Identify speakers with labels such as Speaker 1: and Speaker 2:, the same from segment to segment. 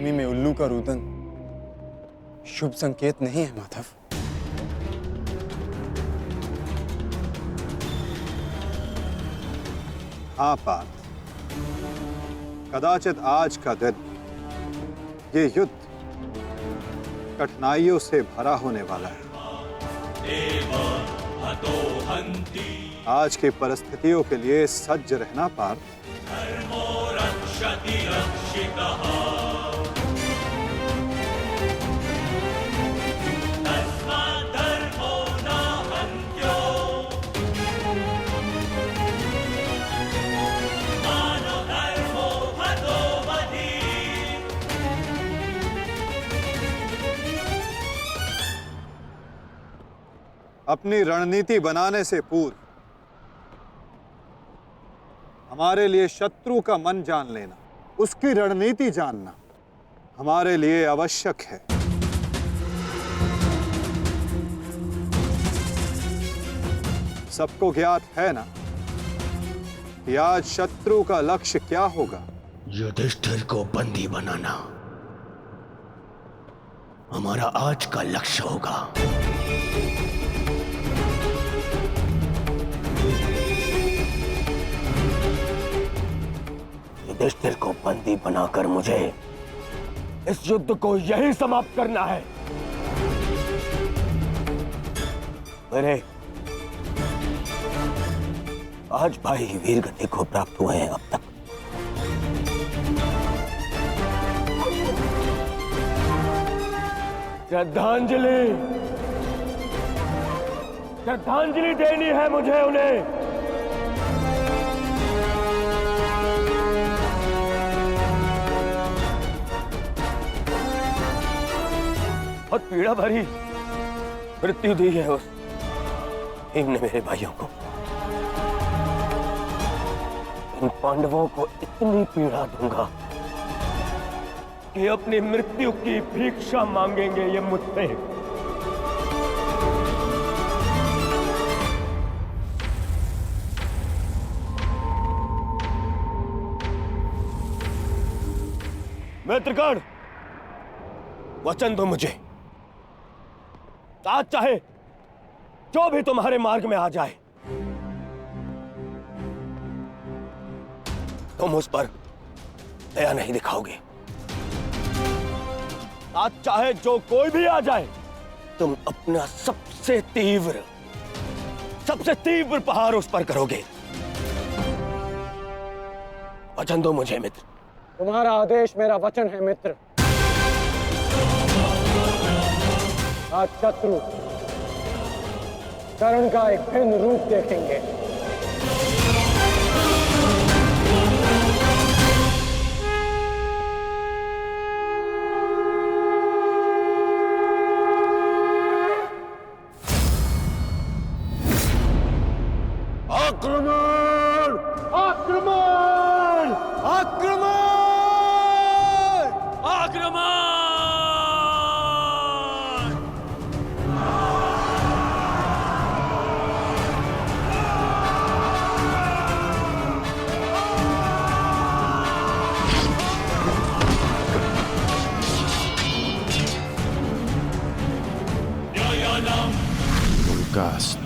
Speaker 1: भूमि में उल्लू का रुदन शुभ संकेत नहीं है माधव।
Speaker 2: हाँ पार्थ, कदाचित आज का दिन, ये युद्ध कठिनाइयों से भरा होने वाला है। आज की परिस्थितियों के लिए सज्ज रहना पार्थ। अपनी रणनीति बनाने से पूर्व हमारे लिए शत्रु का मन जान लेना, उसकी रणनीति जानना हमारे लिए आवश्यक है। सबको ज्ञात है ना कि आज शत्रु का लक्ष्य क्या होगा?
Speaker 3: युधिष्ठिर को बंदी बनाना हमारा आज का लक्ष्य होगा। युधिष्ठिर को बंदी बनाकर मुझे इस युद्ध को यही समाप्त करना है। मेरे आज भाई वीर गति को प्राप्त हुए हैं अब तक। श्रद्धांजलि श्रद्धांजलि देनी है मुझे उन्हें। बहुत पीड़ा भरी मृत्यु दी है उस भीम ने मेरे भाइयों को। इन पांडवों को इतनी पीड़ा दूंगा कि अपनी मृत्यु की भिक्षा मांगेंगे ये मुझसे। मित्रगण, वचन दो मुझे, आज चाहे जो भी तुम्हारे मार्ग में आ जाए तुम उस पर दया नहीं दिखाओगे। आज चाहे जो कोई भी आ जाए तुम अपना सबसे तीव्र प्रहार उस पर करोगे। वचन दो मुझे मित्र।
Speaker 4: तुम्हारा आदेश मेरा वचन है मित्र। आज शत्रु कर्ण का एक भिन्न रूप देखेंगे।
Speaker 3: आक्रमण! आक्रमण! आक्रमण! आक्रमण!
Speaker 1: उनका अस्त्र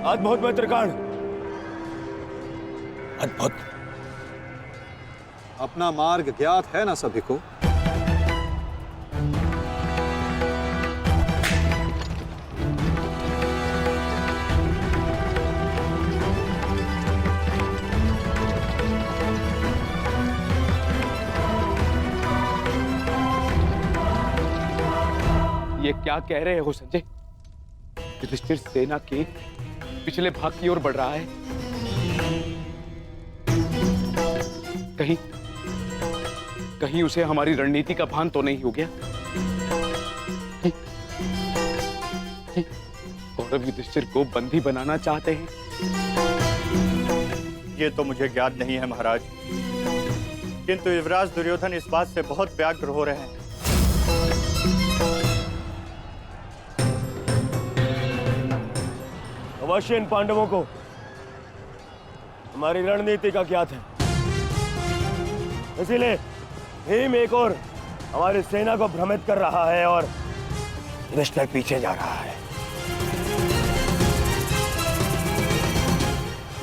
Speaker 3: अद्भुत मित्रगण, अद्भुत।
Speaker 2: अपना मार्ग ज्ञात है ना सभी को?
Speaker 1: ये क्या कह रहे हो संजय? युधिष्ठिर सेना के पिछले भाग की ओर बढ़ रहा है। कहीं उसे हमारी रणनीति का भान तो नहीं हो गया? कौरव युधिष्ठिर को बंदी बनाना चाहते हैं?
Speaker 5: ये तो मुझे ज्ञात नहीं है महाराज, किंतु युवराज दुर्योधन इस बात से बहुत व्यग्र हो रहे हैं।
Speaker 3: अवश्य इन पांडवों को हमारी रणनीति का ज्ञात है, इसीलिए भीम एक और हमारी सेना को भ्रमित कर रहा है और युधिष्ठिर पीछे जा रहा है।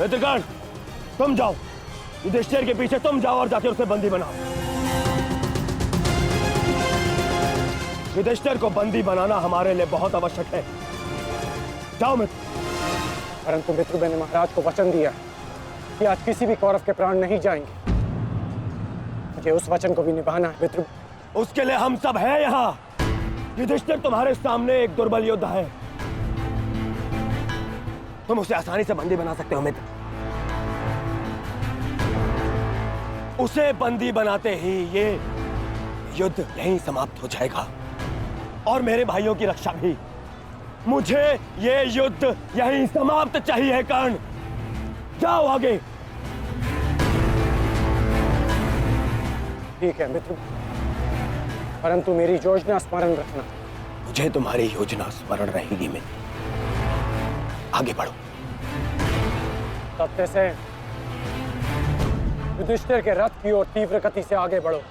Speaker 3: मित्रगण, तुम जाओ, युधिष्ठिर के पीछे तुम जाओ और जाके उसे बंदी बनाओ। युधिष्ठिर को बंदी बनाना हमारे लिए बहुत आवश्यक है। जाओ मित्र।
Speaker 4: परंतु मित्र, मैंने महाराज को वचन दिया कि आज किसी भी कौरव के प्राण नहीं जाएंगे। मुझे उस वचन को भी निभाना है मित्र।
Speaker 3: उसके लिए हम सब हैं यहाँ। युधिष्ठिर तुम्हारे सामने एक दुर्बल योद्धा है, तुम उसे आसानी से बंदी बना सकते हो मित्र। उसे बंदी बनाते ही ये युद्ध यहीं समाप्त हो जाएगा और मेरे भाइयों की रक्षा भी। मुझे ये युद्ध यहीं समाप्त चाहिए। कर्ण, जाओ आगे।
Speaker 4: ठीक है मित्र, परंतु मेरी योजना स्मरण रखना।
Speaker 3: मुझे तुम्हारी योजना स्मरण रहेगी मित्र। आगे बढ़ो।
Speaker 4: तब से युधिष्ठिर के रथ की ओर तीव्र गति से आगे बढ़ो।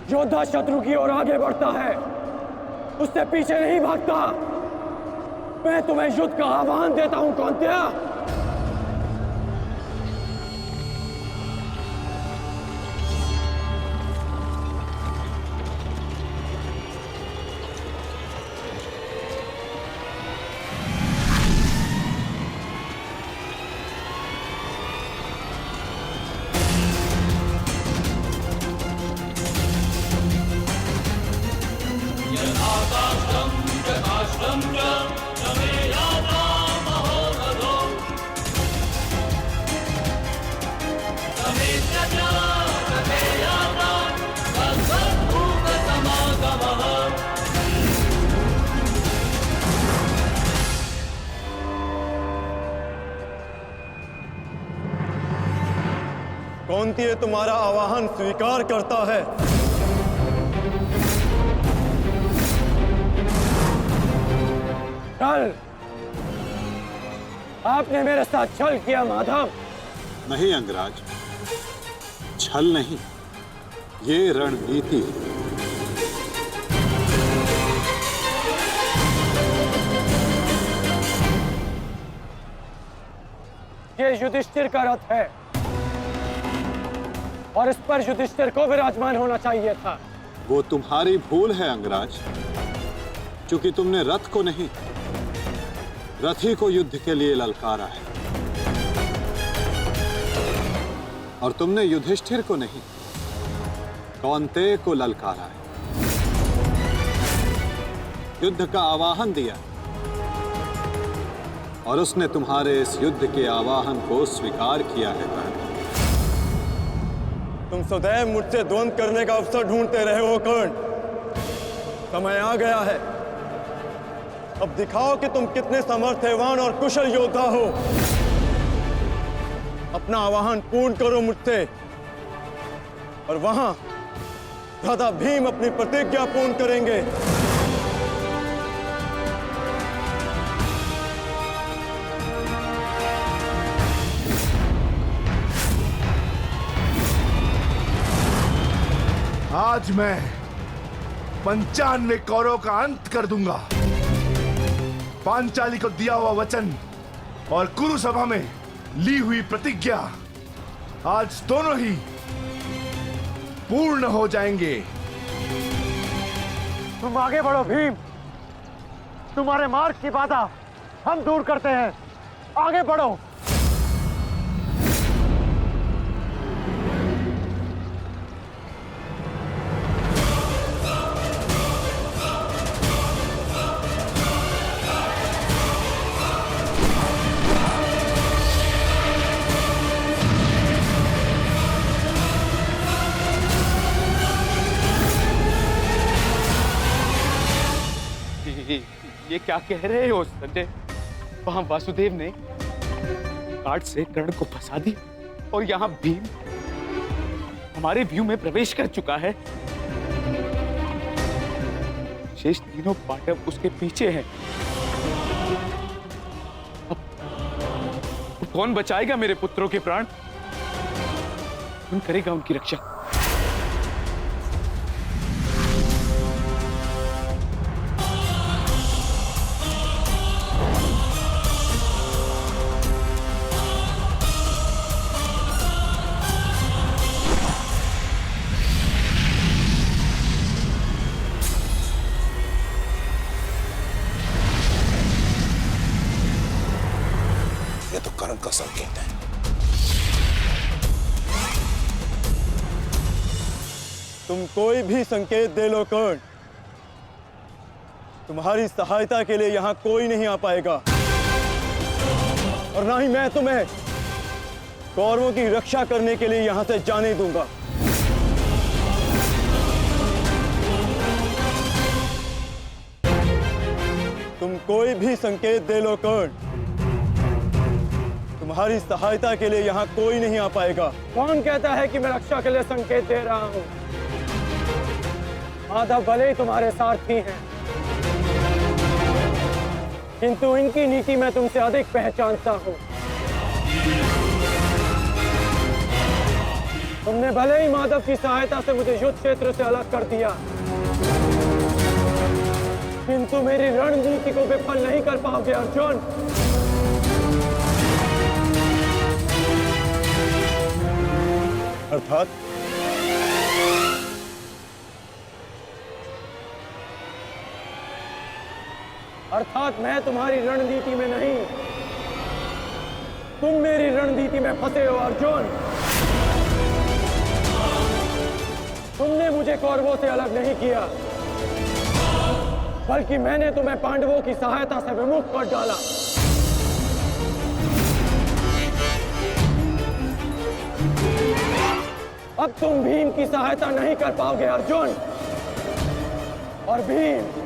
Speaker 4: योद्धा शत्रु की ओर आगे बढ़ता है, उससे पीछे नहीं भागता। मैं तुम्हें युद्ध का आह्वान देता हूं कौंतेय।
Speaker 6: कौंतेय तुम्हारा आवाहन स्वीकार करता है।
Speaker 4: कल आपने मेरे साथ छल किया माधव।
Speaker 2: नहीं अंगराज, छल नहीं, ये रणनीति है।
Speaker 4: ये युधिष्ठिर का रथ है और इस पर युधिष्ठिर को विराजमान होना चाहिए था।
Speaker 2: वो तुम्हारी भूल है अंगराज, क्योंकि तुमने रथ को नहीं, रथी को युद्ध के लिए ललकारा है। और तुमने युधिष्ठिर को नहीं, कौंतेय को ललकारा है, युद्ध का आवाहन दिया और उसने तुम्हारे इस युद्ध के आवाहन को स्वीकार किया है। कर्ण,
Speaker 6: तुम सदैव मुझसे द्वंद्व करने का अवसर ढूंढते रहे हो कर्ण। समय आ गया है, अब दिखाओ कि तुम कितने समर्थवान और कुशल योद्धा हो। अपना आवाहन पूर्ण करो मुझसे और वहां भ्राता भीम अपनी प्रतिज्ञा पूर्ण करेंगे।
Speaker 7: आज मैं 95 कौरवों का अंत कर दूंगा। पांचाली को दिया हुआ वचन और कुरु सभा में ली हुई प्रतिज्ञा आज दोनों ही पूर्ण हो जाएंगे।
Speaker 3: तुम आगे बढ़ो भीम, तुम्हारे मार्ग की बाधा हम दूर करते हैं, आगे बढ़ो।
Speaker 1: ये क्या कह रहे हो संजय? वहां वासुदेव ने काट से कर्ण को फंसा दिया और यहाँ भीम हमारे व्यू में प्रवेश कर चुका है। शेष तीनों पांडव उसके पीछे हैं। अब कौन बचाएगा मेरे पुत्रों के प्राण? कौन करेगा उनकी रक्षा?
Speaker 8: कर्ण का संकेत है।
Speaker 6: तुम कोई भी संकेत दे लो कर्ण, तुम्हारी सहायता के लिए यहां कोई नहीं आ पाएगा और ना ही मैं तुम्हें कौरवों की रक्षा करने के लिए यहां से जाने दूंगा। तुम कोई भी संकेत दे लो कर्ण, तुम्हारी सहायता के लिए यहां कोई नहीं आ पाएगा।
Speaker 4: कौन कहता है कि मैं रक्षा के लिए संकेत दे रहा हूं? माधव भले ही तुम्हारे सारथी हैं, किंतु इनकी नीति मैं तुमसे अधिक पहचानता हूं। तुमने भले ही माधव की सहायता से मुझे युद्ध क्षेत्र से अलग कर दिया, किंतु मेरी रणनीति को विफल नहीं कर पाओगे अर्जुन। अर्थात मैं तुम्हारी रणनीति में नहीं, तुम मेरी रणनीति में फंसे हो अर्जुन। तुमने मुझे कौरवों से अलग नहीं किया, बल्कि मैंने तुम्हें पांडवों की सहायता से विमुख कर डाला। अब तुम भीम की सहायता नहीं कर पाओगे अर्जुन, और भीम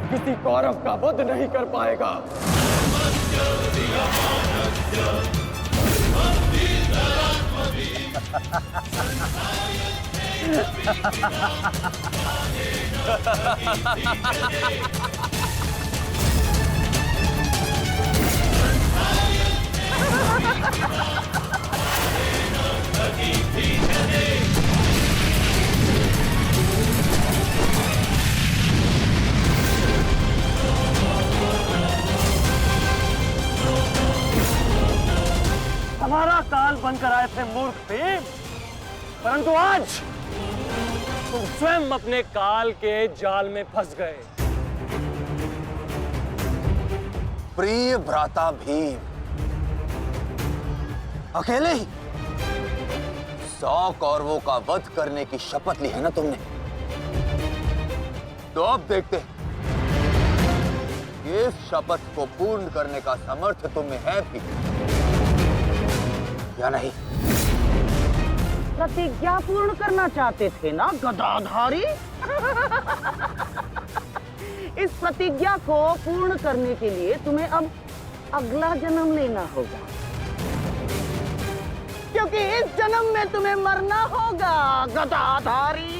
Speaker 4: किसी कौरव का वध नहीं कर पाएगा।
Speaker 3: हमारा काल बनकर आए थे मूर्ख भीम, परंतु आज तुम स्वयं अपने काल के जाल में फंस गए।
Speaker 8: प्रिय भ्राता भीम, अकेले ही 100 कौरवों का वध करने की शपथ ली है ना तुमने? तो अब देखते हैं इस शपथ को पूर्ण करने का सामर्थ्य तुम्हें है भी या नहीं।
Speaker 9: प्रतिज्ञा पूर्ण करना चाहते थे ना गदाधारी? इस प्रतिज्ञा को पूर्ण करने के लिए तुम्हें अब अगला जन्म लेना होगा, क्योंकि इस जन्म में तुम्हें मरना होगा गदाधारी।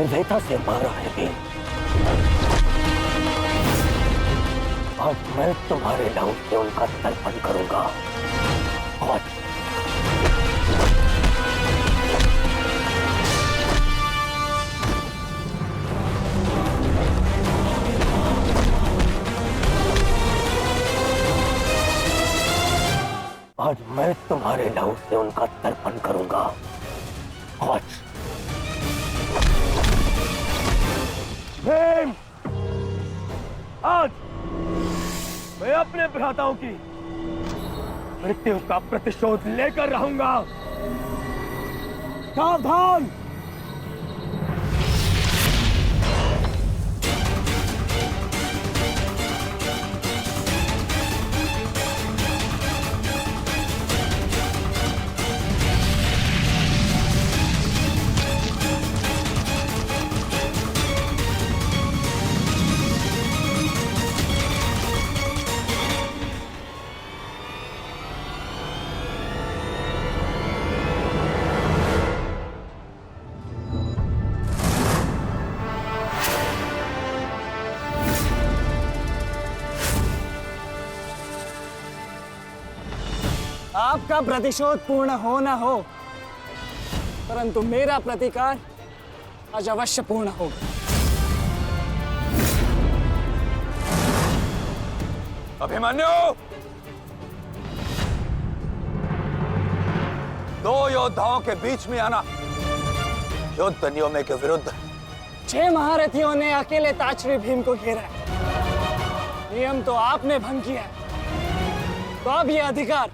Speaker 3: निर्दयता से मारा है भीम। आज मैं तुम्हारे लहू से उनका तर्पण करूंगा। और आज मैं तुम्हारे लहू से उनका तर्पण करूंगा। और भीम, आज मैं अपने भ्राताओं की मृत्यु का प्रतिशोध लेकर रहूंगा। सावधान!
Speaker 10: आपका प्रतिशोध पूर्ण हो न हो, परंतु मेरा प्रतिकार आज अवश्य पूर्ण होगा।
Speaker 8: अभिमन्यु, दो योद्धाओं के बीच में आना युद्ध नियमों के विरुद्ध।
Speaker 10: 6 महारथियों ने अकेले ताचरी भीम को घेरा है। नियम तो आपने भंग किया है, तो अब यह अधिकार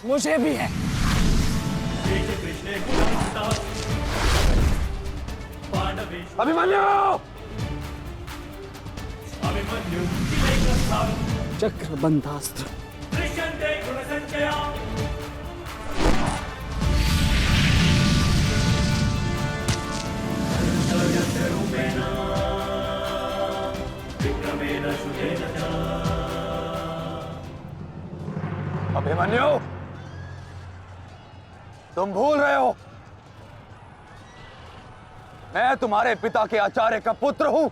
Speaker 10: मुझे भी है।
Speaker 3: अभिमन्यु!
Speaker 10: चक्रबंधास्त्र।
Speaker 8: अभिमन्यु, तुम भूल रहे हो, मैं तुम्हारे पिता के आचार्य का पुत्र हूं।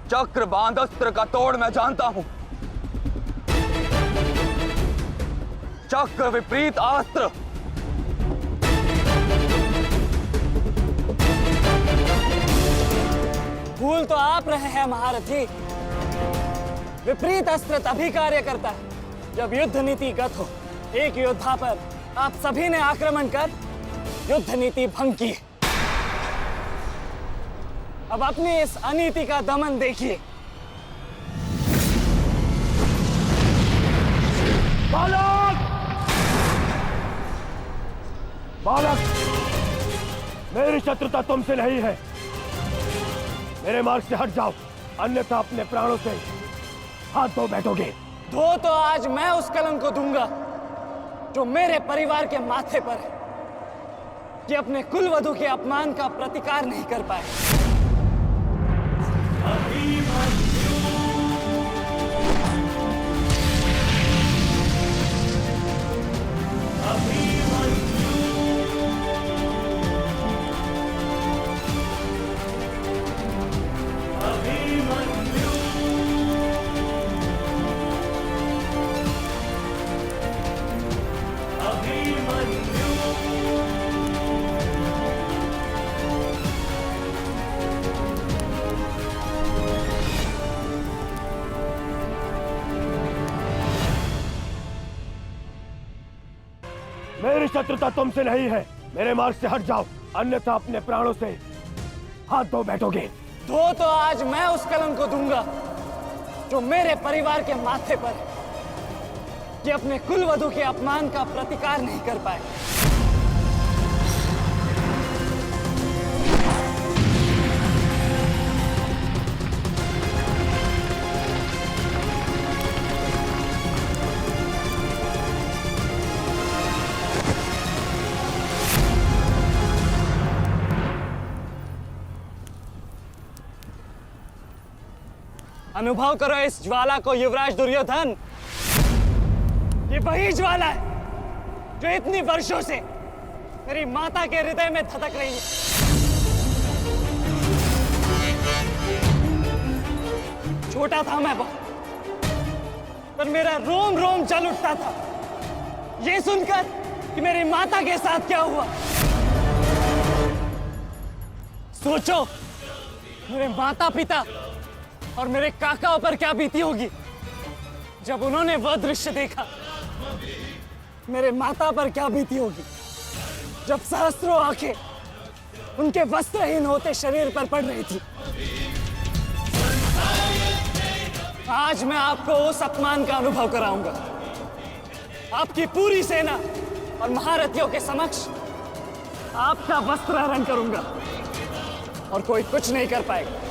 Speaker 8: चक्रबांध अस्त्र का तोड़ मैं जानता हूं। चक्र विपरीत अस्त्र
Speaker 10: भूल तो आप रहे हैं महारथी। विपरीत अस्त्र तभी कार्य करता है जब युद्ध नीति गत हो। एक योद्धा पर आप सभी ने आक्रमण कर युद्ध नीति भंग की। अब अपनी इस अनीति का दमन देखिए।
Speaker 3: बालक! बालक! मेरी शत्रुता तुमसे नहीं है। मेरे मार्ग से हट जाओ, अन्यथा अपने प्राणों से हाथ धो बैठोगे।
Speaker 10: धो तो आज मैं उस कलंक को दूंगा जो मेरे परिवार के माथे पर है, कि अपने कुलवधु के अपमान का प्रतिकार नहीं कर पाए।
Speaker 3: मेरी शत्रुता तुमसे नहीं है। मेरे मार्ग से हट जाओ, अन्यथा अपने प्राणों से हाथ धो बैठोगे।
Speaker 10: धो तो आज मैं उस कलंक को दूंगा जो मेरे परिवार के माथे पर है, कि अपने कुलवधु के अपमान का प्रतिकार नहीं कर पाए। अनुभव करो इस ज्वाला को युवराज दुर्योधन। ये वही ज्वाला है जो इतनी वर्षों से मेरी माता के हृदय में धधक रही है। डरता था मैं बहुत, पर मेरा रोम रोम जल उठता था ये सुनकर कि मेरी माता के साथ क्या हुआ। सोचो मेरे माता पिता और मेरे काकाओं पर क्या बीती होगी जब उन्होंने वह दृश्य देखा। मेरे माता पर क्या बीती होगी जब सहस्त्रों आंखें उनके वस्त्रहीन होते शरीर पर पड़ रही थी। आज मैं आपको उस अपमान का अनुभव कराऊंगा। आपकी पूरी सेना और महारथियों के समक्ष आपका वस्त्र हरण करूंगा और कोई कुछ नहीं कर पाएगा।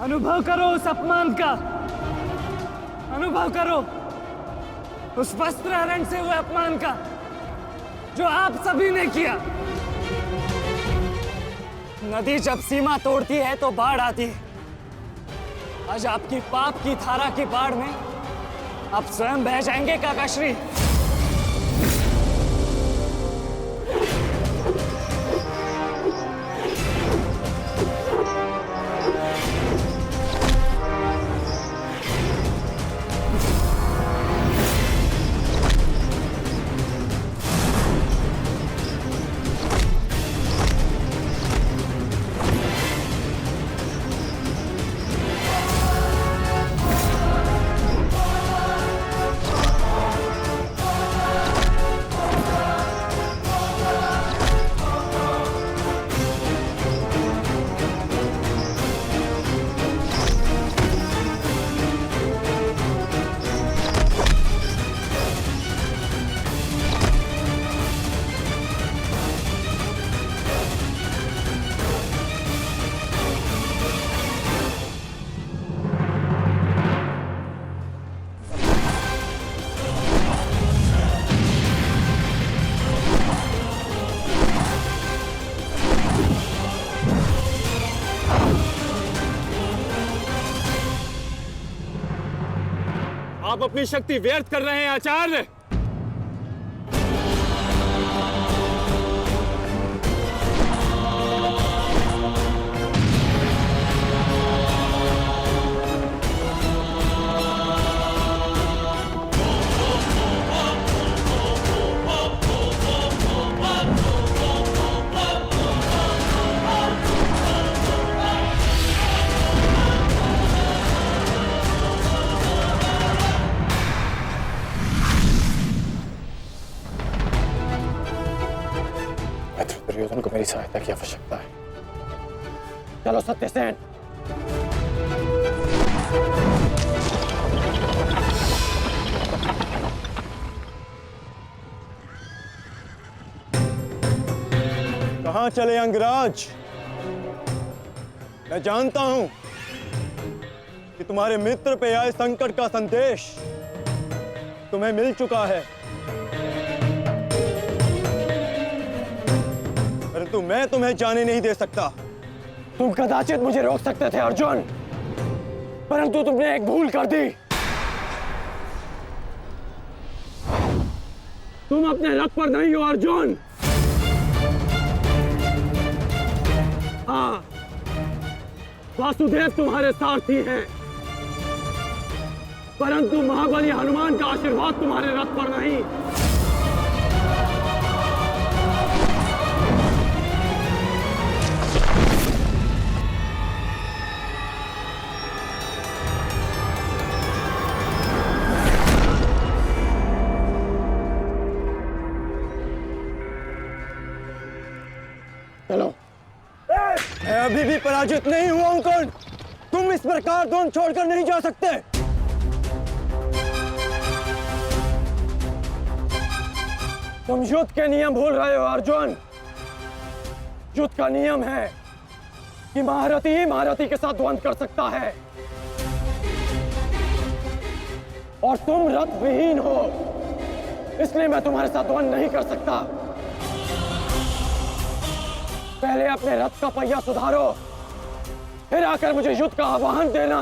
Speaker 10: अनुभव करो उस अपमान का, अनुभव करो उस वस्त्र हरण से हुए अपमान का जो आप सभी ने किया। नदी जब सीमा तोड़ती है तो बाढ़ आती है। आज आपकी पाप की धारा की बाढ़ में आप स्वयं बह जाएंगे काकाश्री।
Speaker 3: आप अपनी शक्ति व्यर्थ कर रहे हैं आचार्य।
Speaker 4: दुर्योधन को मेरी सहायता की आवश्यकता है। चलो सत्यसेन।
Speaker 6: कहां चले अंगराज? मैं जानता हूं कि तुम्हारे मित्र पे आए संकट का संदेश तुम्हें मिल चुका है, परंतु मैं तुम्हें जाने नहीं दे सकता।
Speaker 4: तुम कदाचित मुझे रोक सकते थे अर्जुन, परंतु तुमने एक भूल कर दी। तुम अपने रथ पर नहीं हो अर्जुन। हाँ, वासुदेव तुम्हारे सारथी हैं, परंतु महाबली हनुमान का आशीर्वाद तुम्हारे रथ पर नहीं। चलो।
Speaker 6: मैं अभी भी पराजित नहीं हुआ हूं कर्ण। तुम इस प्रकार द्रोण छोड़कर नहीं जा सकते।
Speaker 4: तुम युद्ध के नियम भूल रहे हो अर्जुन। युद्ध का नियम है कि महारथी ही महारथी के साथ द्वंद्व कर सकता है, और तुम रथ विहीन हो, इसलिए मैं तुम्हारे साथ द्वंद्व नहीं कर सकता। पहले अपने रथ का पहिया सुधारो, फिर आकर मुझे युद्ध का आह्वान देना,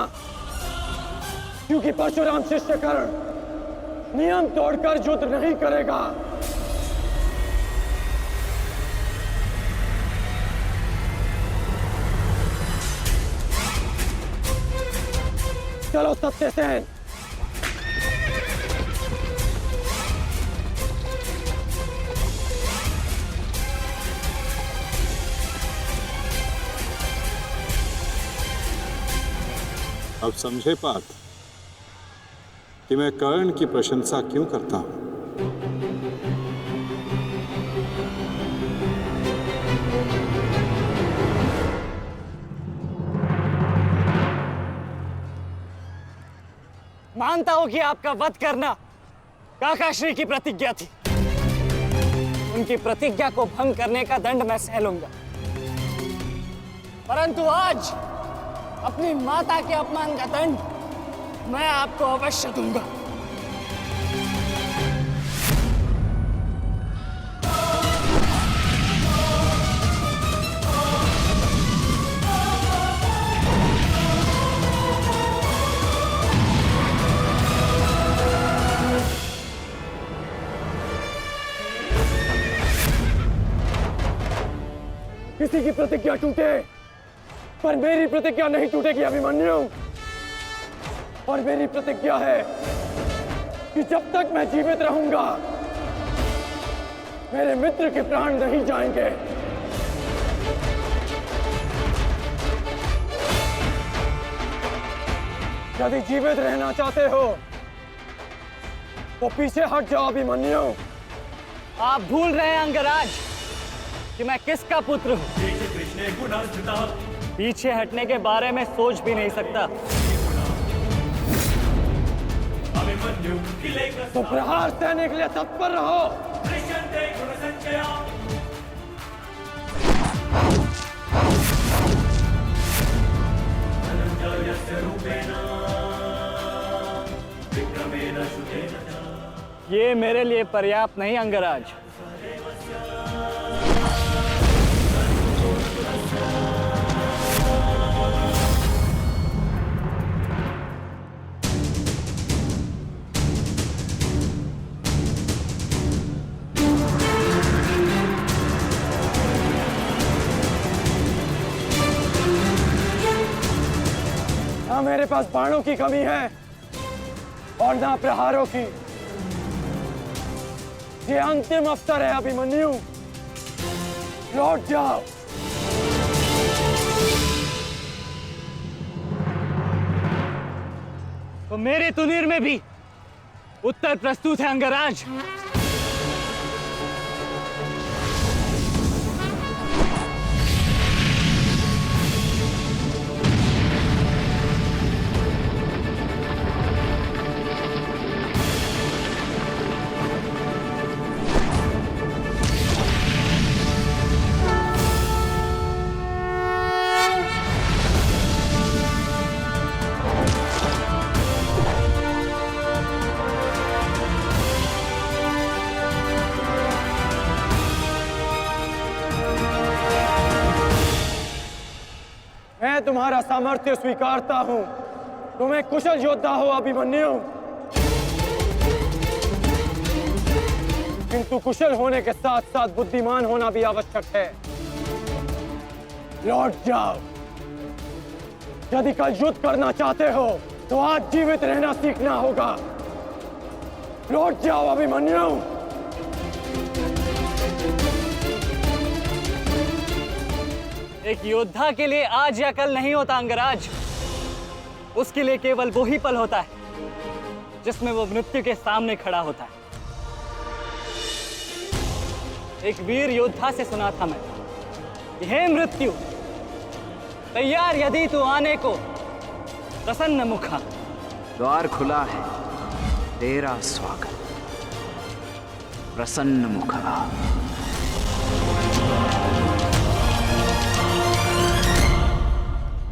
Speaker 4: क्योंकि परशुराम शिष्य कर्ण नियम तोड़कर युद्ध नहीं करेगा। चलो सत्यसेन।
Speaker 2: अब समझे पार्थ कि मैं कर्ण की प्रशंसा क्यों करता हूं।
Speaker 10: मानता हूं कि आपका वध करना काकाश्री की प्रतिज्ञा थी। उनकी प्रतिज्ञा को भंग करने का दंड मैं सह लूंगा, परंतु आज अपनी माता के अपमान का दंड मैं आपको अवश्य दूंगा।
Speaker 4: किसी की प्रतिज्ञा टूटे, पर मेरी प्रतिज्ञा नहीं टूटेगी अभिमन्यु। और मेरी प्रतिज्ञा है कि जब तक मैं जीवित रहूंगा, मेरे मित्र के प्राण नहीं जाएंगे। यदि जीवित रहना चाहते हो तो पीछे हट जाओ अभिमन्यु।
Speaker 10: आप भूल रहे हैं अंगराज कि मैं किसका पुत्र हूं। पीछे हटने के बारे में सोच भी नहीं सकता।
Speaker 4: तो प्रहार सहने के लिए तत्पर रहो।
Speaker 10: ये मेरे लिए पर्याप्त नहीं अंगराज।
Speaker 4: ना मेरे पास बाणों की कमी है और ना प्रहारों की। ये अंतिम अवसर है अभिमन्यु, लौट जाओ।
Speaker 10: तो मेरे तुनीर में भी उत्तर प्रस्तुत है अंगराज।
Speaker 4: मैं तुम्हारा सामर्थ्य स्वीकारता हूं। तुम एक कुशल योद्धा हो अभिमन्यु, किंतु कुशल होने के साथ साथ बुद्धिमान होना भी आवश्यक है। लौट जाओ। यदि कल युद्ध करना चाहते हो तो आज जीवित रहना सीखना होगा। लौट जाओ अभिमन्यु।
Speaker 10: एक योद्धा के लिए आज या कल नहीं होता अंगराज। उसके लिए केवल वो ही पल होता है जिसमें वो मृत्यु के सामने खड़ा होता है। एक वीर योद्धा से सुना था मैं, हे मृत्यु, तैयार यदि तू आने को, प्रसन्न मुखा।
Speaker 11: द्वार खुला है, तेरा स्वागत, प्रसन्न मुखा।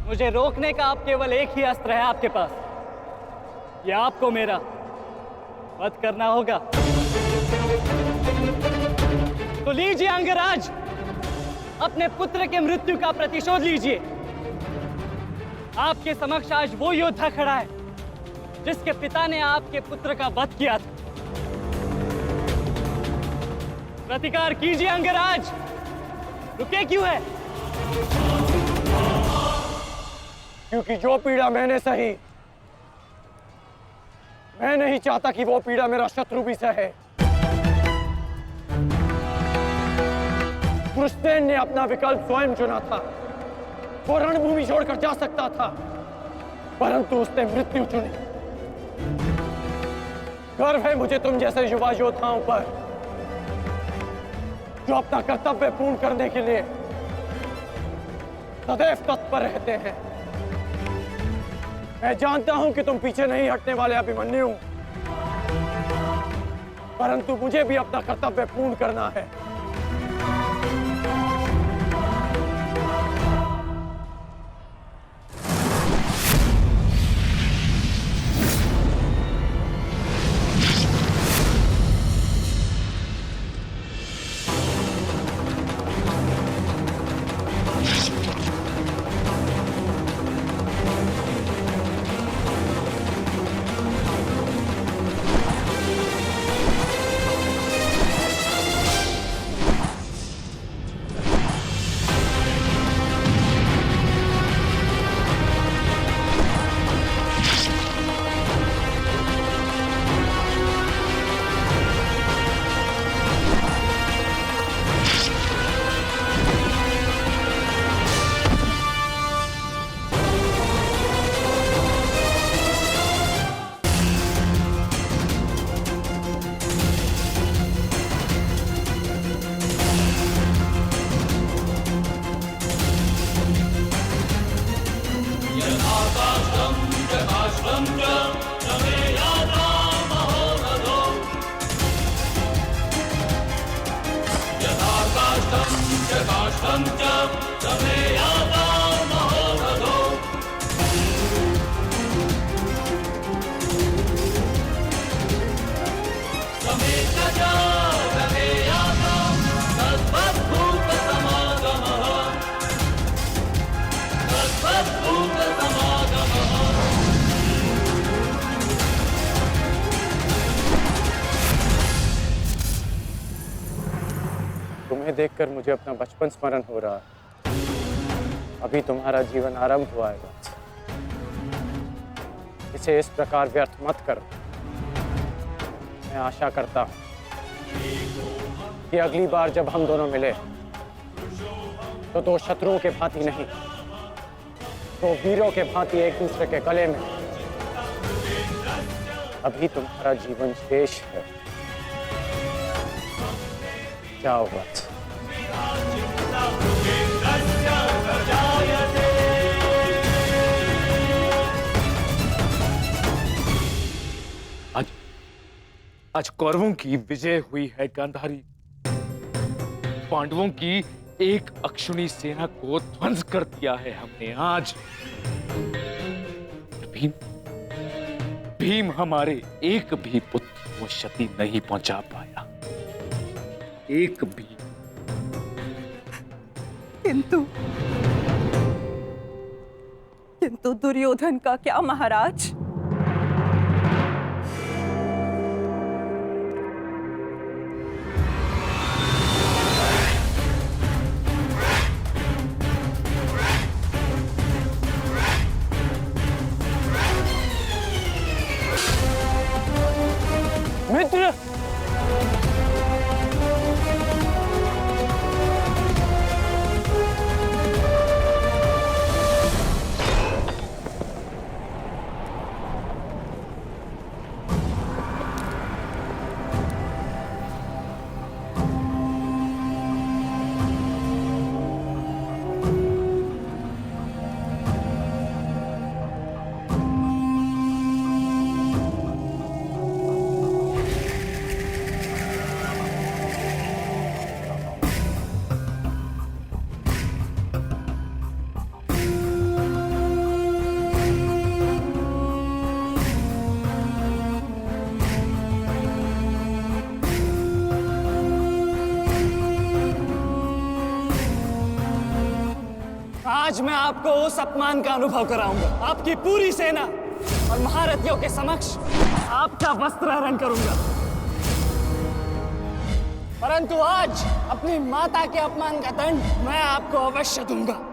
Speaker 10: मुझे रोकने का अब केवल एक ही अस्त्र है आपके पास। ये आपको मेरा वध करना होगा। तो लीजिए अंगराज, अपने पुत्र के मृत्यु का प्रतिशोध लीजिए। आपके समक्ष आज वो योद्धा खड़ा है जिसके पिता ने आपके पुत्र का वध किया था। प्रतिकार कीजिए अंगराज, रुके क्यों है?
Speaker 4: क्योंकि जो पीड़ा मैंने सही, मैं नहीं चाहता कि वो पीड़ा मेरा शत्रु भी सहे। कृष्ण ने अपना विकल्प स्वयं चुना था। वो रणभूमि छोड़कर जा सकता था, परंतु उसने मृत्यु चुनी। गर्व है मुझे तुम जैसे युवा योद्धाओं पर, जो अपना कर्तव्य पूर्ण करने के लिए सदैव तत्पर रहते हैं। मैं जानता हूं कि तुम पीछे नहीं हटने वाले अभिमन्यु, परंतु मुझे भी अपना कर्तव्य पूर्ण करना है। तुम्हें देखकर मुझे अपना बचपन स्मरण हो रहा है। अभी तुम्हारा जीवन आरंभ हुआ है वत्स। इसे इस प्रकार व्यर्थ मत करो। मैं आशा करता हूं कि अगली बार जब हम दोनों मिले तो दो शत्रुओं के भांति नहीं, दो वीरों के भांति एक दूसरे के गले में। अभी तुम्हारा जीवन शेष है। जाओ वत्स।
Speaker 1: आज कौरवों की विजय हुई है गांधारी। पांडवों की एक अक्षुणी सेना को ध्वंस कर दिया है हमने आज। भीम हमारे एक भी पुत्र को क्षति नहीं पहुंचा पाया, एक भी।
Speaker 12: किंतु दुर्योधन का क्या महाराज?
Speaker 4: मित्र,
Speaker 10: आज मैं आपको उस अपमान का अनुभव कराऊंगा। आपकी पूरी सेना और महारथियों के समक्ष आपका वस्त्रहरण करूंगा। परंतु आज अपनी माता के अपमान का दंड मैं आपको अवश्य दूंगा।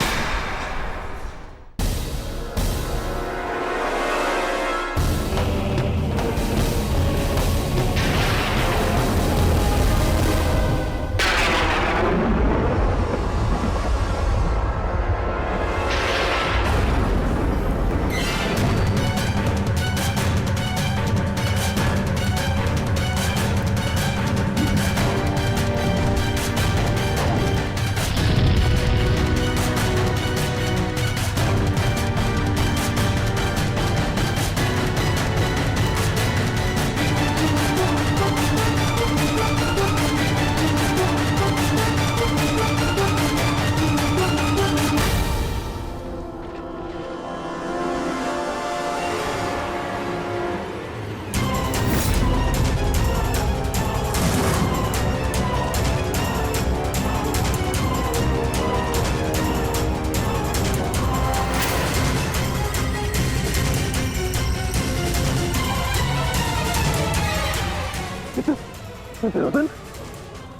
Speaker 4: दुर्योधन,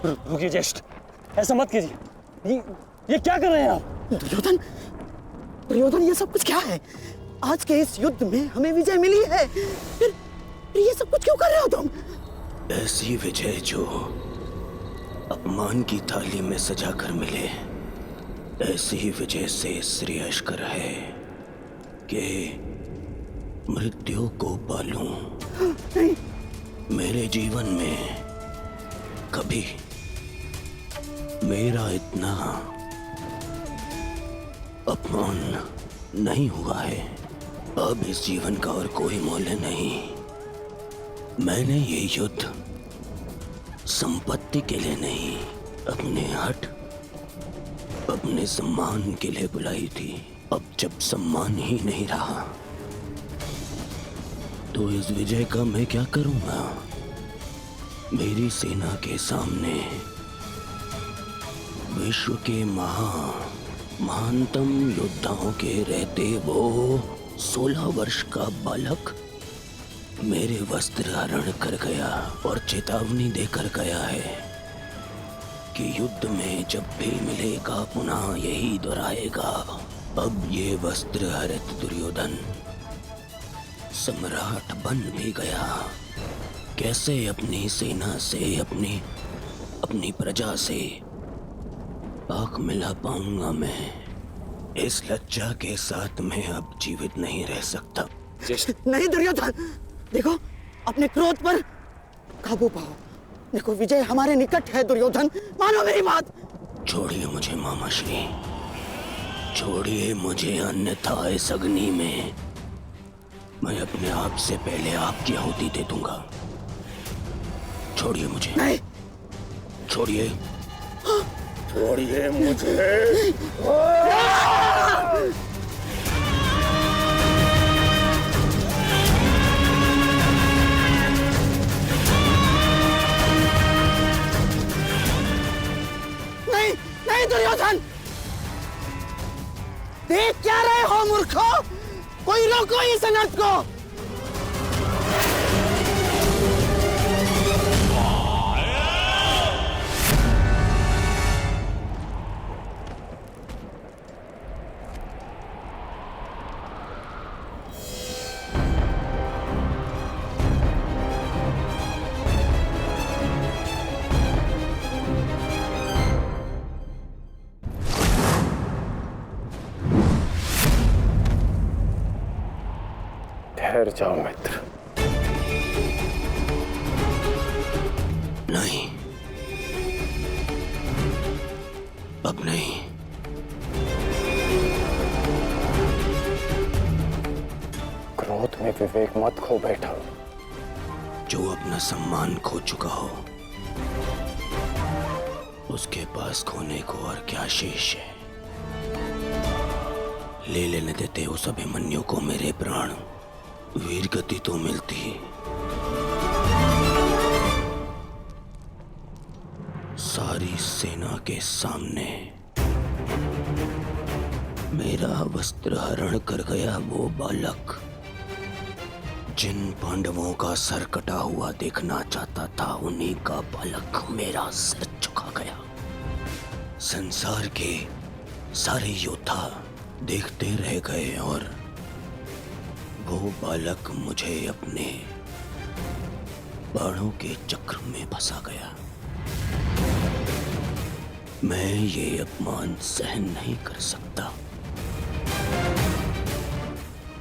Speaker 4: रुकिए ज्येष्ठ, ऐसा मत कीजिए। ये क्या कर रहे हैं आप?
Speaker 9: दुर्योधन, दुर्योधन, ये सब कुछ क्या है? आज के इस युद्ध में हमें विजय मिली है, फिर ये सब कुछ क्यों कर रहे हो तुम?
Speaker 3: ऐसी विजय जो अपमान की थाली में सजा कर मिले, ऐसी ही विजय से श्रेयस्कर है कि मृत्यु को पालूं।
Speaker 9: नहीं।
Speaker 3: मेरे जीवन में कभी मेरा इतना अपमान नहीं हुआ है। अब इस जीवन का और कोई मूल्य नहीं। मैंने ये युद्ध संपत्ति के लिए नहीं, अपने हट, अपने सम्मान के लिए बुलाई थी। अब जब सम्मान ही नहीं रहा तो इस विजय का मैं क्या करूंगा? मेरी सेना के सामने विश्व के महानतम योद्धाओं के रहते वो 16 वर्ष का बालक मेरे वस्त्र हरण कर गया और चेतावनी देकर गया है कि युद्ध में जब भी मिलेगा पुनः यही दोहराएगा। अब ये वस्त्र हरित दुर्योधन सम्राट बन भी गया। कैसे अपनी सेना से, अपनी प्रजा से आंख मिला पाऊंगा मैं? इस लज्जा के साथ मैं अब जीवित नहीं रह सकता।
Speaker 9: नहीं दुर्योधन, देखो अपने क्रोध पर काबू पाओ। देखो विजय हमारे निकट है दुर्योधन, मानो मेरी बात।
Speaker 3: छोड़िए मुझे मामाश्री, छोड़िए मुझे, अन्यथा इस अग्नि में मैं अपने आप से पहले आपकी आहुति दे दूंगा। छोड़िए मुझे।
Speaker 9: नहीं।
Speaker 3: छोड़िए, छोड़िए मुझे।
Speaker 9: नहीं, नहीं दुर्योधन, देख क्या रहे हो मूर्खों? कोई रोको इस अनर्थ को।
Speaker 4: ठहर जाओ मित्र।
Speaker 3: नहीं, अब नहीं।
Speaker 4: क्रोध में विवेक मत खो बैठा।
Speaker 3: जो अपना सम्मान खो चुका हो उसके पास खोने को और क्या शेष है? ले लेने देते उस अभिमन्यु को मेरे प्राण, वीर गति तो मिलती। सारी सेना के सामने मेरा वस्त्र हरण कर गया वो बालक जिन पांडवों का सर कटा हुआ देखना चाहता था, उन्हीं का बालक मेरा सर झुका गया। संसार के सारे योद्धा देखते रह गए और वो बालक मुझे अपने बाणों के चक्र में फंसा गया। मैं ये अपमान सहन नहीं कर सकता।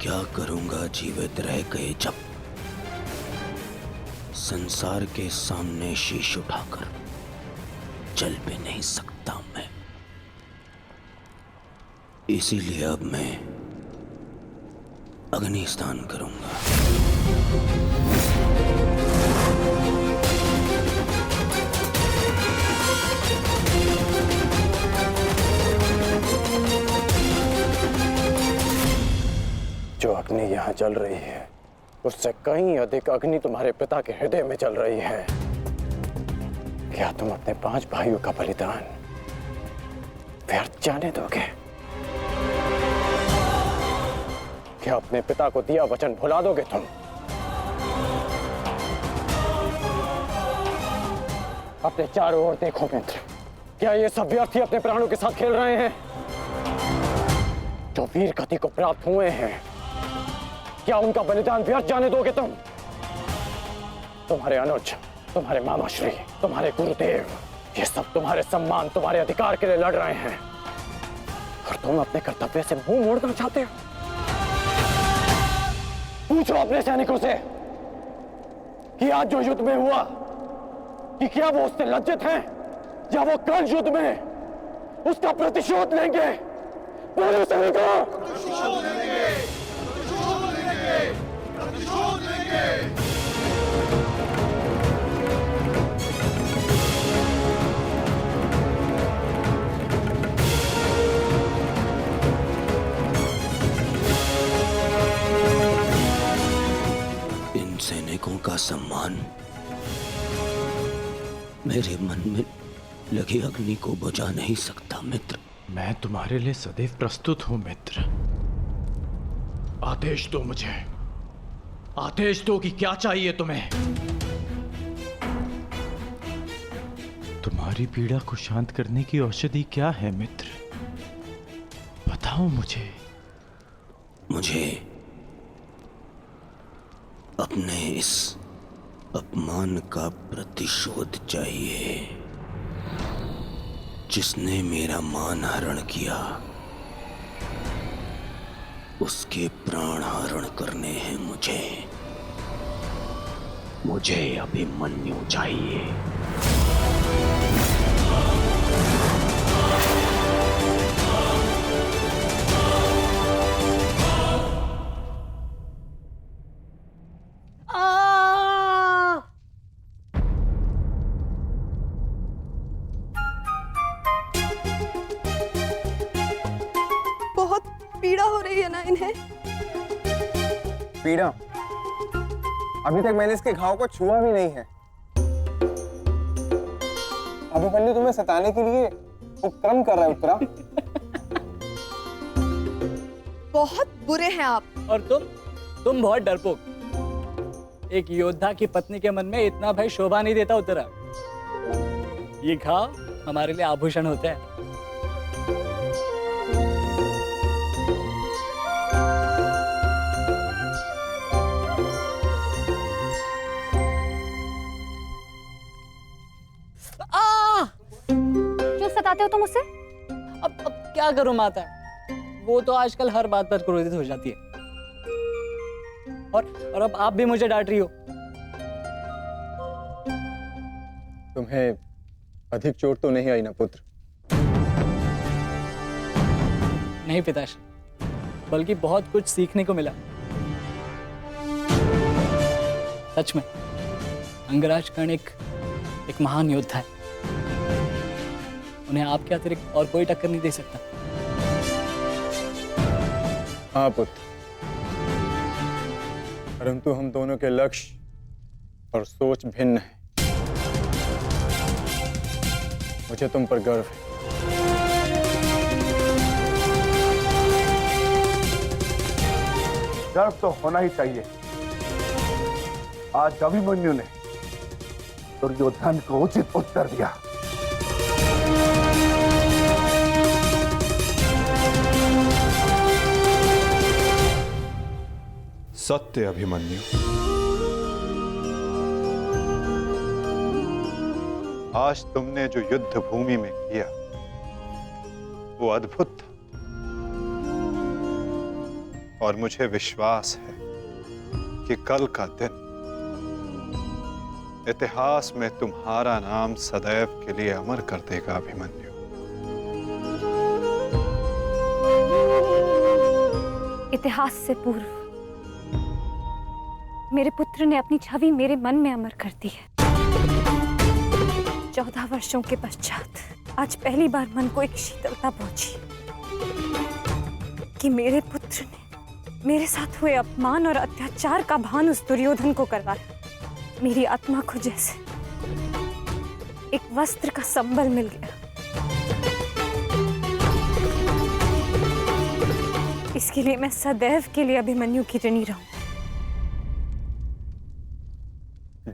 Speaker 3: क्या करूंगा जीवित रह गए जब संसार के सामने शीश उठाकर चल भी नहीं सकता मैं। इसीलिए अब मैं अग्नि स्नान करूंगा।
Speaker 4: जो अग्नि यहाँ जल रही है उससे कहीं अधिक अग्नि तुम्हारे पिता के हृदय में जल रही है। क्या तुम अपने 5 भाइयों का बलिदान व्यर्थ जाने दोगे? क्या अपने पिता को दिया वचन भुला दोगे तुम? अपने चारों ओर देखो मित्र, क्या ये सब व्यर्थी अपने प्राणों के साथ खेल रहे हैं? जो वीर गति को प्राप्त हुए हैं, क्या उनका बलिदान व्यर्थ जाने दोगे तुम? तुम्हारे अनुज, तुम्हारे मामाश्री, तुम्हारे गुरुदेव, ये सब तुम्हारे सम्मान, तुम्हारे अधिकार के लिए लड़ रहे हैं और तुम अपने कर्तव्य से मुंह मोड़ना चाहते हो। पूछो अपने सैनिकों से कि आज जो युद्ध में हुआ कि क्या वो उससे लज्जित हैं या वो कल युद्ध में उसका प्रतिशोध लेंगे? बोलो सैनिकों, प्रतिशोध लेंगे, प्रतिशोध लेंगे, प्रतिशोध लेंगे।
Speaker 3: इन सैनिकों का सम्मान मेरे मन में लगी अग्नि को बुझा नहीं सकता मित्र।
Speaker 13: मैं तुम्हारे लिए सदैव प्रस्तुत हूं मित्र। आदेश दो मुझे, आदेश दो कि क्या चाहिए तुम्हें। तुम्हारी पीड़ा को शांत करने की औषधि क्या है मित्र? बताओ मुझे।
Speaker 3: मुझे अपने इस अपमान का प्रतिशोध चाहिए। जिसने मेरा मान हरण किया उसके प्राण हरण करने हैं मुझे। मुझे अभिमन्यु चाहिए।
Speaker 12: पीड़ा हो रही है ना इन्हें?
Speaker 14: पीड़ा? अभी तक मैंने इसके घाव को छुआ भी नहीं है। अभिमन्यु तुम्हें सताने के लिए उपक्रम कर रहा है उत्तरा।
Speaker 12: बहुत बुरे हैं आप।
Speaker 10: और तुम बहुत डरपोक। एक योद्धा की पत्नी के मन में इतना भय शोभा नहीं देता उत्तरा। ये घाव हमारे लिए आभूषण होता है।
Speaker 15: क्यों सताते हो तुम उसे?
Speaker 10: अब क्या करूं माता, वो तो आजकल हर बात पर क्रोधित हो जाती है। और अब आप भी मुझे डांट रही हो।
Speaker 14: तुम्हें अधिक चोट तो नहीं आई ना पुत्र?
Speaker 10: नहीं पिताश्री, बल्कि बहुत कुछ सीखने को मिला। सच में अंगराज कर्ण एक महान योद्धा है। उन्हें आपके अतिरिक्त और कोई टक्कर नहीं दे सकता।
Speaker 14: हाँ पुत्र, परंतु हम दोनों के लक्ष्य और सोच भिन्न है। मुझे तुम पर गर्व है।
Speaker 7: गर्व तो होना ही चाहिए। आज अभिमन्यु ने दुर्योधन को उचित उत्तर दिया।
Speaker 2: सत्य अभिमन्यु, आज तुमने जो युद्ध भूमि में किया वो अद्भुत था, और मुझे विश्वास है कि कल का दिन इतिहास में तुम्हारा नाम सदैव के लिए अमर कर देगा अभिमन्यु।
Speaker 15: इतिहास से पूर्व मेरे पुत्र ने अपनी छवि मेरे मन में अमर कर दी है। 14 वर्षों के पश्चात आज पहली बार मन को एक शीतलता पहुंची कि मेरे पुत्र ने मेरे साथ हुए अपमान और अत्याचार का भान उस दुर्योधन को करवाया। मेरी आत्मा को जैसे एक वस्त्र का संबल मिल गया। इसके लिए मैं सदैव के लिए अभिमन्यु की ऋणी रहूं।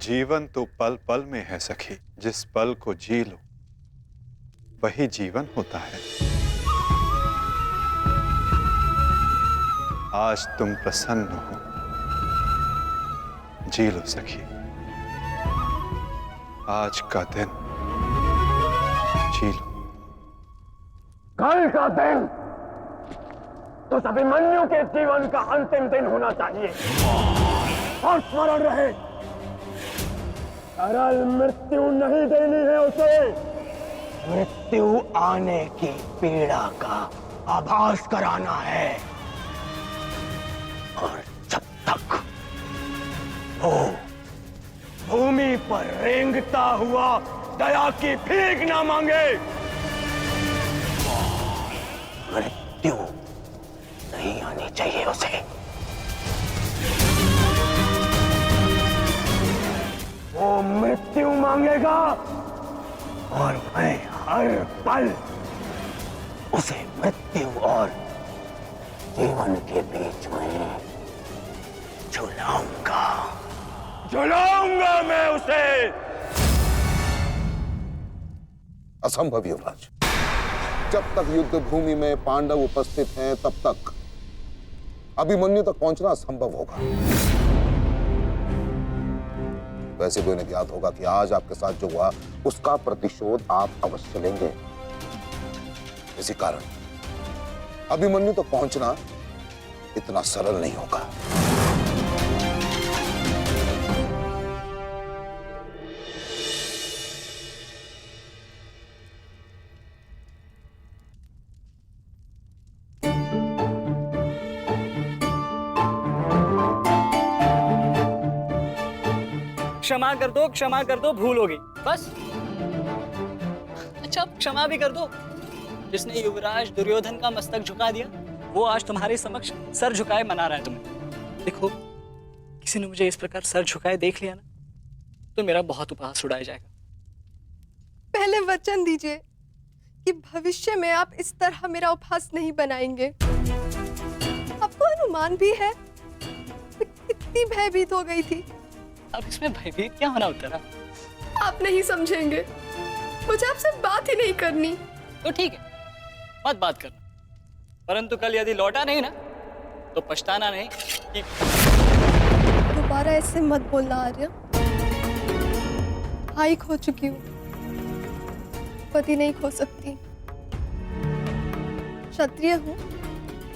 Speaker 2: जीवन तो पल पल में है सखी, जिस पल को जी लो वही जीवन होता है। आज तुम प्रसन्न हो, जी लो सखी, आज का दिन जी लो।
Speaker 4: कल का दिन तो अभिमन्यु के जीवन का अंतिम दिन होना चाहिए, और स्मरण रहे सरल मृत्यु नहीं देनी है उसे। मृत्यु आने की पीड़ा का आभास कराना है, और जब तक वो भूमि पर रेंगता हुआ दया की भीख ना मांगे, मृत्यु नहीं आनी चाहिए उसे। वो मृत्यु मांगेगा और मैं हर पल उसे मृत्यु और जीवन के बीच में झुलाऊंगा मैं उसे।
Speaker 16: असंभव युवराज, जब तक युद्ध भूमि में पांडव उपस्थित हैं तब तक अभिमन्यु तक पहुंचना असंभव होगा। वैसे भी उन्हें ज्ञात होगा कि आज आपके साथ जो हुआ उसका प्रतिशोध आप अवश्य लेंगे। इसी कारण अभिमन्यु तक पहुंचना इतना सरल नहीं होगा।
Speaker 10: क्षमा कर दो, भूल हो गई बस। अच्छा क्षमा भी कर दो। जिसने युवराज दुर्योधन का मस्तक झुका दिया वो आज तुम्हारे समक्ष सर झुकाए मना रहा है तुम्हें। देखो, किसी ने मुझे इस प्रकार सर झुकाए देख लिया ना तो मेरा बहुत उपहास उड़ाया जाएगा।
Speaker 12: पहले वचन दीजिए कि भविष्य में आप इस तरह मेरा उपहास नहीं बनाएंगे। आपको अनुमान भी है मैं कितनी भयभीत हो गई थी।
Speaker 10: अब इसमें भयभीत क्या होना उत्तरा?
Speaker 12: आप नहीं समझेंगे, मुझे आपसे बात ही नहीं करनी।
Speaker 10: तो ठीक है, मत बात करना, परंतु कल यदि लौटा नहीं ना तो पछताना नहीं कि...
Speaker 12: दोबारा ऐसे मत बोलना आर्य। भाई खो चुकी हूँ, पति नहीं खो सकती। क्षत्रिय हूँ,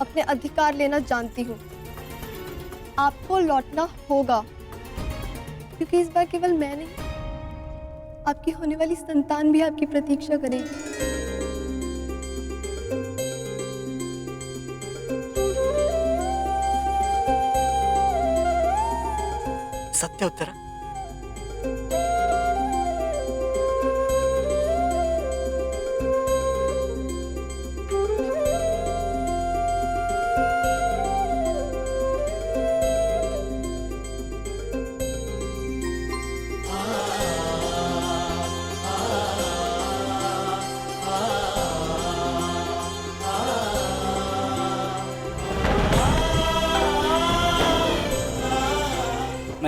Speaker 12: अपने अधिकार लेना जानती हूँ। आपको लौटना होगा, क्योंकि इस बार केवल मैं नहीं, आपकी होने वाली संतान भी आपकी प्रतीक्षा करेगी।
Speaker 10: सत्य उत्तरा?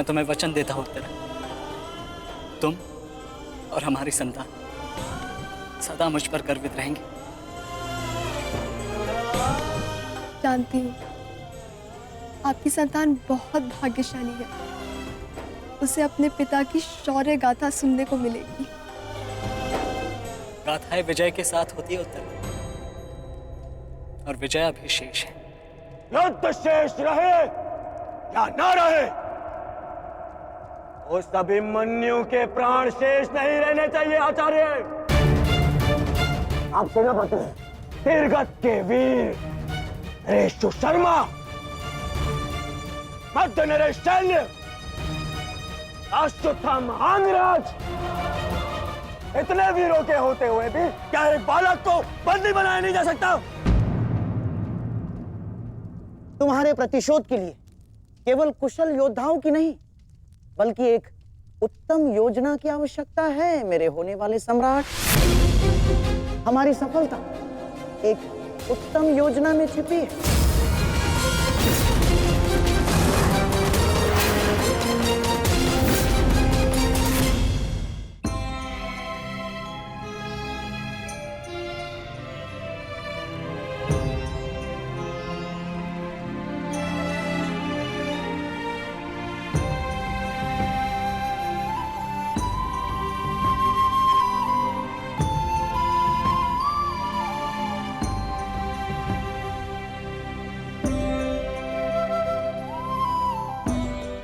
Speaker 10: तुम्हें वचन देता हूं उत्तरा, तुम और हमारी संतान सदा मुझ पर गर्वित रहेंगे।
Speaker 12: जानती हूँ आपकी संतान बहुत भाग्यशाली है, उसे अपने पिता की शौर्य गाथा सुनने को मिलेगी।
Speaker 10: गाथाएं विजय के साथ होती है उत्तर, और विजय अभी शेष है।
Speaker 3: युद्ध शेष रहे या ना रहे, उस अभिमन्यु के प्राण शेष नहीं रहने चाहिए आचार्य। आप सेनापति तीरगत के वीर रेशु शर्मा, मध्य नरेश शैल्य, अश्वत्थाम अंगराज, इतने वीरों के होते हुए भी क्या एक बालक को बंदी बनाया नहीं जा सकता?
Speaker 9: तुम्हारे प्रतिशोध के लिए केवल कुशल योद्धाओं की नहीं, बल्कि एक उत्तम योजना की आवश्यकता है मेरे होने वाले सम्राट। हमारी सफलता एक उत्तम योजना में छिपी है।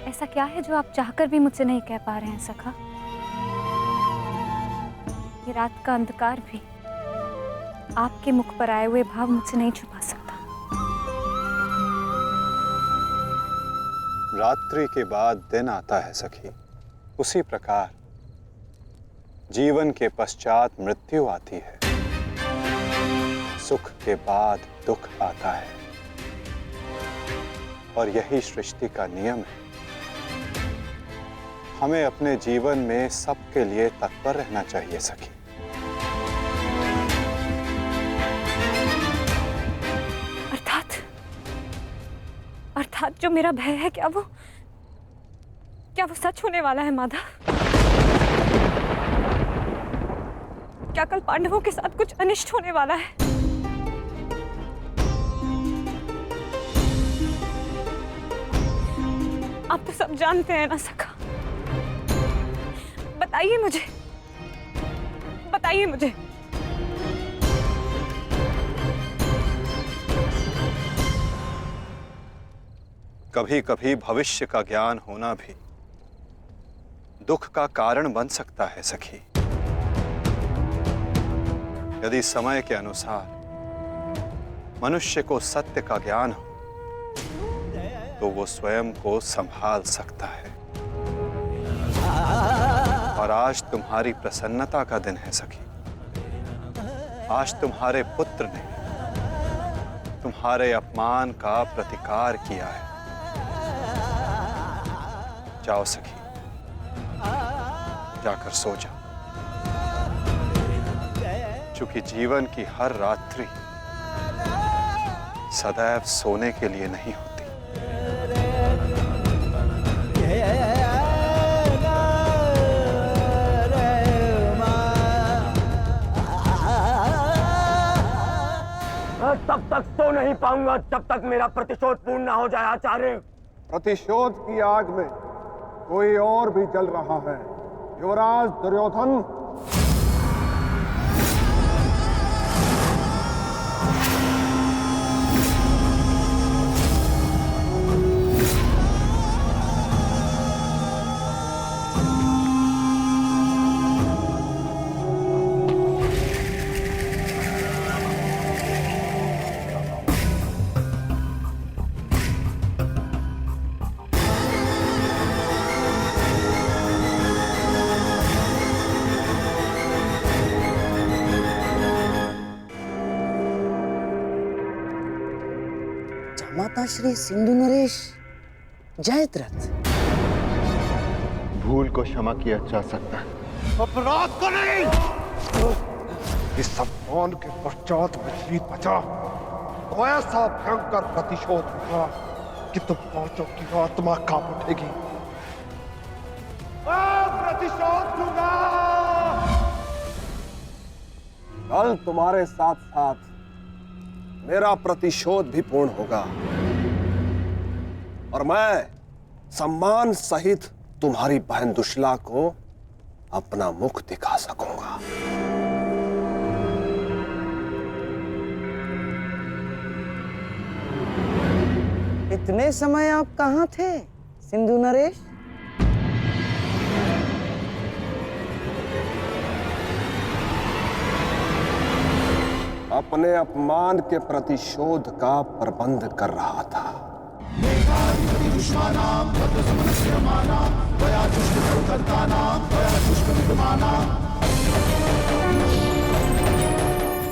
Speaker 15: ऐसा क्या है जो आप चाहकर भी मुझसे नहीं कह पा रहे हैं सखा? ये रात का अंधकार भी आपके मुख पर आए हुए भाव मुझसे नहीं छुपा सकता।
Speaker 2: रात्रि के बाद दिन आता है सखी, उसी प्रकार जीवन के पश्चात मृत्यु आती है, सुख के बाद दुख आता है, और यही सृष्टि का नियम है। हमें अपने जीवन में सबके लिए तत्पर रहना चाहिए सखी।
Speaker 15: अर्थात जो मेरा भय है, क्या वो सच होने वाला है माधव? क्या कल पांडवों के साथ कुछ अनिष्ट होने वाला है? आप तो सब जानते हैं ना सखा। बताइए मुझे, बताइए मुझे।
Speaker 2: कभी कभी भविष्य का ज्ञान होना भी दुख का कारण बन सकता है सखी। यदि समय के अनुसार मनुष्य को सत्य का ज्ञान हो तो वो स्वयं को संभाल सकता है। और आज तुम्हारी प्रसन्नता का दिन है सखी। आज तुम्हारे पुत्र ने तुम्हारे अपमान का प्रतिकार किया है। जाओ सखी, जाकर सो जाओ, क्योंकि जीवन की हर रात्रि सदैव सोने के लिए नहीं होती।
Speaker 3: तब तक सो नहीं पाऊंगा जब तक मेरा प्रतिशोध पूर्ण ना हो जाए आचार्य।
Speaker 16: प्रतिशोध की आग में कोई और भी जल रहा है। युवराज दुर्योधन,
Speaker 9: माता श्री सिंधु नरेश जयद्रथ।
Speaker 16: भूल को क्षमा किया जा सकता है, अपराध को नहीं। इस सम्मान के पश्चात विचलित बचा तो ऐसा भयंकर प्रतिशोध होगा कि तुम पांचों की आत्मा कांप उठेगी। कल तुम्हारे साथ साथ मेरा प्रतिशोध भी पूर्ण होगा और मैं सम्मान सहित तुम्हारी बहन दुशला को अपना मुख दिखा सकूंगा।
Speaker 9: इतने समय आप कहाँ थे सिंधु नरेश?
Speaker 16: अपने अपमान के प्रतिशोध का प्रबंध कर रहा था।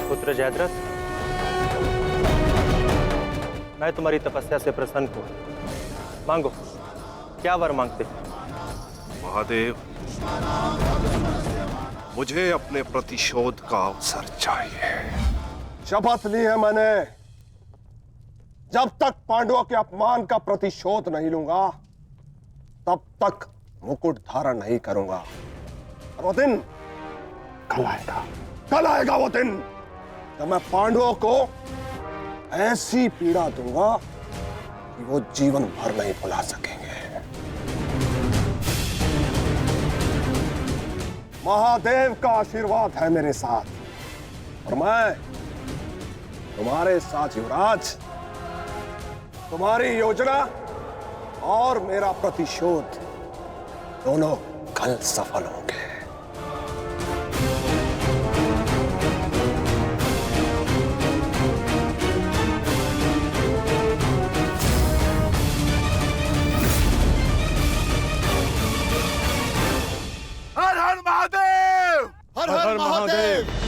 Speaker 5: पुत्र जयद्रथ, मैं तुम्हारी तपस्या से प्रसन्न हूं। मांगो, क्या वर मांगते हो?
Speaker 2: महादेव, मुझे अपने प्रतिशोध का अवसर चाहिए।
Speaker 16: शपथ ली है मैंने, जब तक पांडवों के अपमान का प्रतिशोध नहीं लूंगा तब तक मुकुट धारण नहीं करूंगा। और वो दिन कल आएगा, कल आएगा वो दिन जब मैं पांडवों को ऐसी पीड़ा दूंगा कि वो जीवन भर नहीं भुला सकेंगे। महादेव का आशीर्वाद है मेरे साथ और मैं तुम्हारे साथ युवराज, तुम्हारी योजना और मेरा प्रतिशोध दोनों कल सफल होंगे।
Speaker 7: हर हर महादेव,
Speaker 6: हर हर महादेव।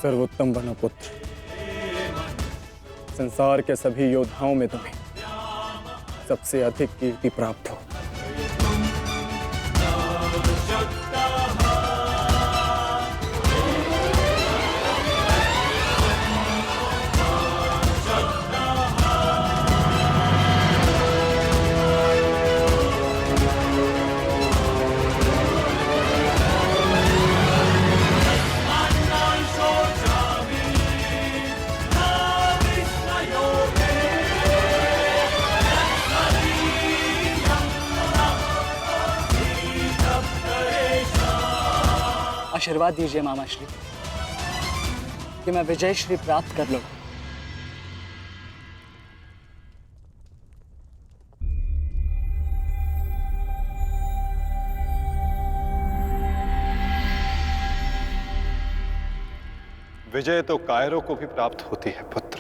Speaker 4: सर्वोत्तम बनो पुत्र, संसार के सभी योद्धाओं में तुम्हें सबसे अधिक कीर्ति प्राप्त हो।
Speaker 10: आशीर्वाद दीजिए मामा श्री कि मैं विजय श्री प्राप्त कर लूं।
Speaker 2: विजय तो कायरों को भी प्राप्त होती है पुत्र,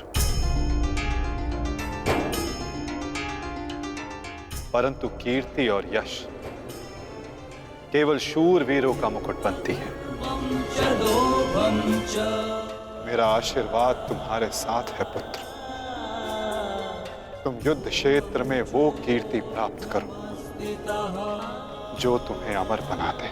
Speaker 2: परंतु कीर्ति और यश केवल शूरवीरों का मुकुट बनती है। मेरा आशीर्वाद तुम्हारे साथ है पुत्र। तुम युद्ध क्षेत्र में वो कीर्ति प्राप्त करो जो तुम्हें अमर बना दे।